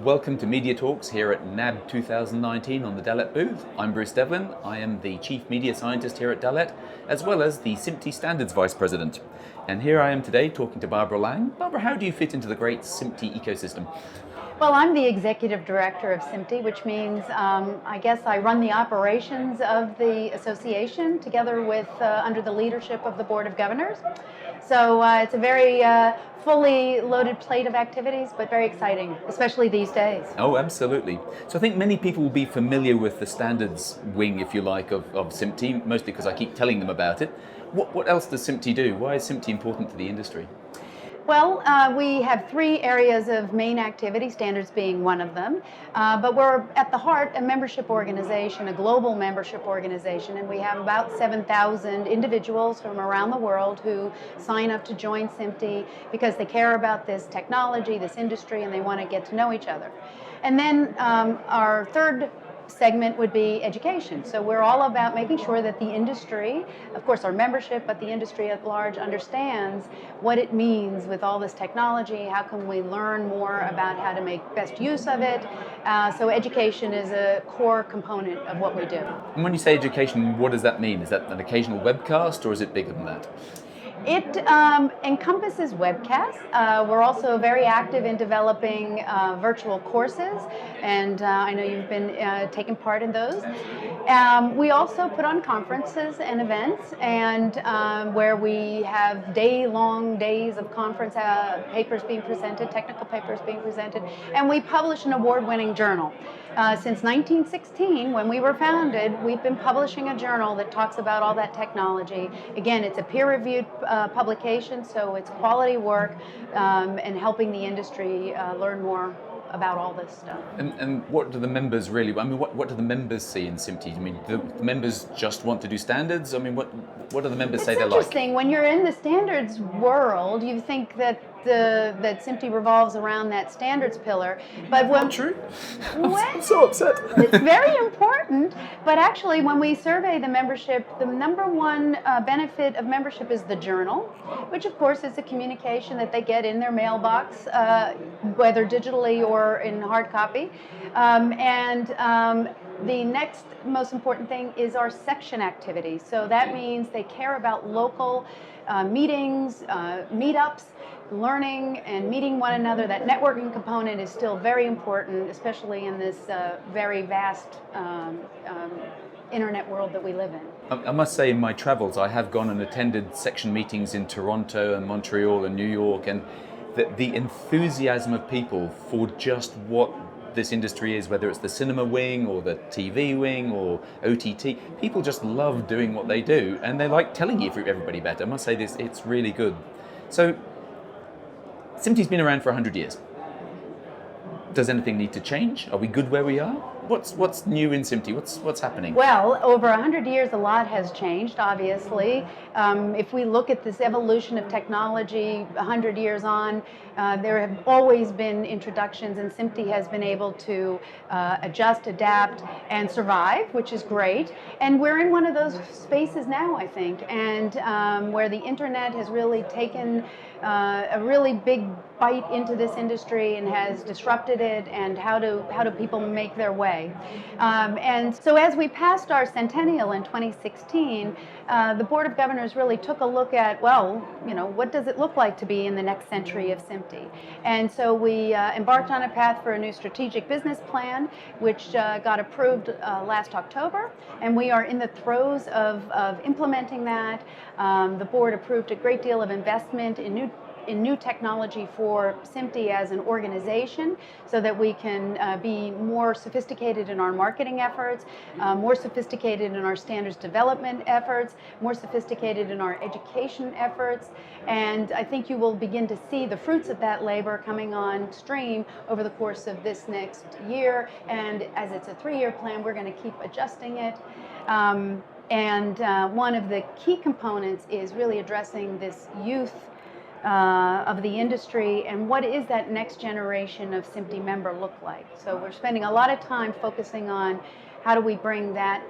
welcome to Media Talks here at NAB 2019 on the Dalet booth. I'm Bruce Devlin. I am the Chief Media Scientist here at Dalet, as well as the SMPTE Standards Vice President. And here I am today talking to Barbara Lange. Barbara, how do you fit into the great SMPTE ecosystem? Well, I'm the Executive Director of SMPTE, which means I guess I run the operations of the association together with under the leadership of the Board of Governors. So it's a very fully loaded plate of activities, but very exciting, especially these days. Oh, absolutely. So I think many people will be familiar with the standards wing, if you like, of SMPTE, mostly because I keep telling them about it. What else does SMPTE do? Why is SMPTE important to the industry? Well, we have three areas of main activity, standards being one of them, but we're at the heart a membership organization, a global membership organization, and we have about 7,000 individuals from around the world who sign up to join SMPTE because they care about this technology, this industry, and they want to get to know each other. And then our third segment would be education. So we're all about making sure that the industry, of course our membership, but the industry at large understands what it means with all this technology, how can we learn more about how to make best use of it. So education is a core component of what we do. And when you say education, what does that mean? Is that an occasional webcast or is it bigger than that? It encompasses webcasts. We're also very active in developing virtual courses, and I know you've been taking part in those. We also put on conferences and events, and where we have day-long days of conference papers being presented, technical papers being presented, and we publish an award-winning journal. Since 1916, when we were founded, we've been publishing a journal that talks about all that technology. Again, it's a peer-reviewed publication, so it's quality work and helping the industry learn more about all this stuff. And what do the members really, I mean, what do the members see in SMPTE? I mean, do the members just want to do standards? I mean, what do the members say they like? It's interesting. When you're in the standards world, you think that that SMPTE revolves around that standards pillar. But when, not true. I'm so upset. It's very important, but actually when we survey the membership, the number one benefit of membership is the journal, which of course is a communication that they get in their mailbox, whether digitally or in hard copy. The next most important thing is our section activities. So that means they care about local meetings, meetups, learning and meeting one another. That networking component is still very important, especially in this very vast internet world that we live in. I must say, in my travels, I have gone and attended section meetings in Toronto and Montreal and New York, and the enthusiasm of people for just what this industry is, whether it's the cinema wing or the TV wing or OTT, people just love doing what they do, and they like telling everybody about it. I must say this, it's really good. So, SMPTE's been around for 100 years. Does anything need to change? Are we good where we are? What's new in SMPTE? What's happening? Well, over 100 years, a lot has changed, obviously. If we look at this evolution of technology 100 years on, there have always been introductions, and SMPTE has been able to adjust, adapt, and survive, which is great. And we're in one of those spaces now, I think, and where the internet has really taken a really big bite into this industry and has disrupted it, and how do people make their way. And so as we passed our centennial in 2016, the Board of Governors really took a look at, well, you know, what does it look like to be in the next century of SMPTE? And so we embarked on a path for a new strategic business plan, which got approved last October, and we are in the throes of implementing that. The board approved a great deal of investment in new technology for SMPTE as an organization, so that we can be more sophisticated in our marketing efforts, more sophisticated in our standards development efforts, more sophisticated in our education efforts, and I think you will begin to see the fruits of that labor coming on stream over the course of this next year, and as it's a 3-year plan, we're going to keep adjusting it. And one of the key components is really addressing this youth of the industry, and what is that next generation of SMPTE member look like. So we're spending a lot of time focusing on how do we bring that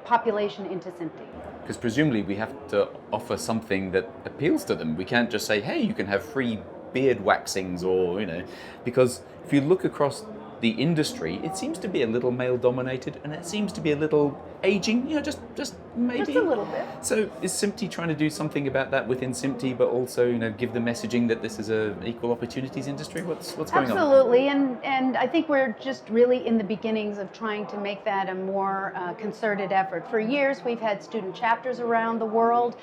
population into SMPTE. Because presumably we have to offer something that appeals to them. We can't just say, hey, you can have free beard waxings, or because if you look across the industry, it seems to be a little male dominated, and it seems to be a little aging, just maybe. Just a little bit. So is SMPTE trying to do something about that within SMPTE, but also give the messaging that this is a equal opportunities industry? What's going on? Absolutely, and I think we're just really in the beginnings of trying to make that a more concerted effort. For years, we've had student chapters around the world.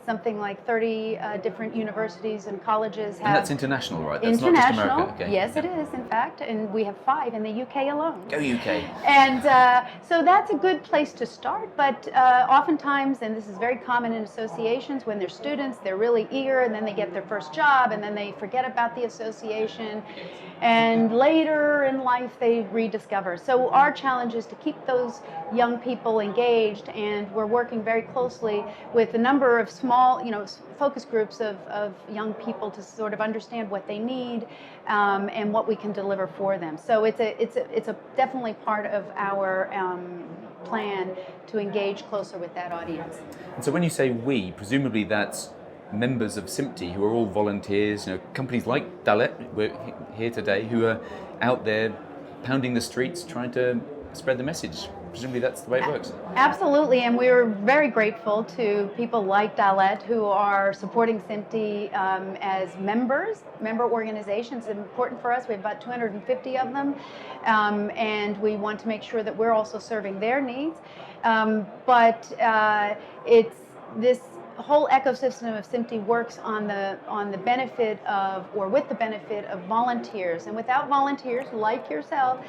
Something like 30 different universities and colleges have. And that's international, right? That's international. Not just America. Okay. Yes, it is, in fact, and we have 5 in the UK alone. Go UK. And so that's a good place to start, but oftentimes, and this is very common in associations, when they're students, they're really eager, and then they get their first job, and then they forget about the association, and later in life they rediscover. So our challenge is to keep those young people engaged, and we're working very closely with a number of small, focus groups of young people to sort of understand what they need and what we can deliver for them. So it's a definitely part of our plan to engage closer with that audience. And so when you say we, presumably that's members of SMPTE who are all volunteers, companies like Dalet, we're here today, who are out there pounding the streets trying to spread the message. Presumably that's the way it works. Absolutely, and we're very grateful to people like Dalet who are supporting SMPTE as member organizations. It's important for us. We have about 250 of them, and we want to make sure that we're also serving their needs. But it's this whole ecosystem of SMPTE works on the benefit of, or with the benefit of, volunteers. And without volunteers like yourself,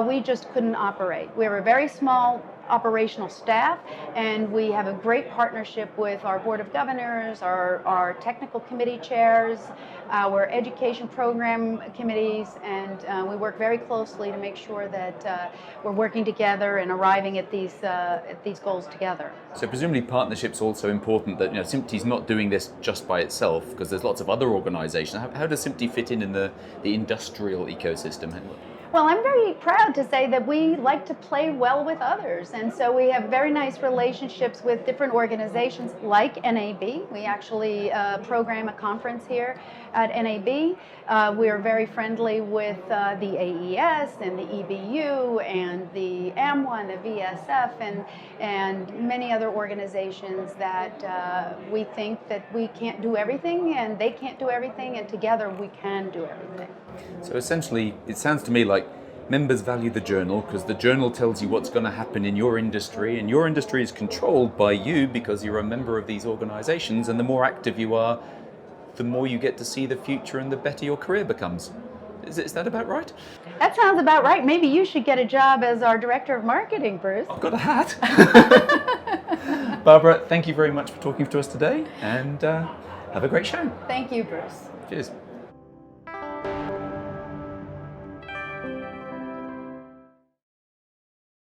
we just couldn't operate. We have a very small operational staff, and we have a great partnership with our Board of Governors, our technical committee chairs, our education program committees, and we work very closely to make sure that we're working together and arriving at these goals together. So presumably partnership's also important, that SMPTE's not doing this just by itself, because there's lots of other organizations. How does SMPTE fit in the industrial ecosystem? Well, I'm very proud to say that we like to play well with others, and so we have very nice relationships with different organizations like NAB. We actually program a conference here at NAB. We are very friendly with the AES and the EBU and the AMWA and the VSF and many other organizations that we think that we can't do everything and they can't do everything, and together we can do everything. So essentially, it sounds to me like members value the journal because the journal tells you what's going to happen in your industry, and your industry is controlled by you because you're a member of these organizations, and the more active you are, the more you get to see the future and the better your career becomes. Is that about right? That sounds about right. Maybe you should get a job as our Director of Marketing, Bruce. I've got a hat. Barbara, thank you very much for talking to us today, and have a great show. Thank you, Bruce. Cheers.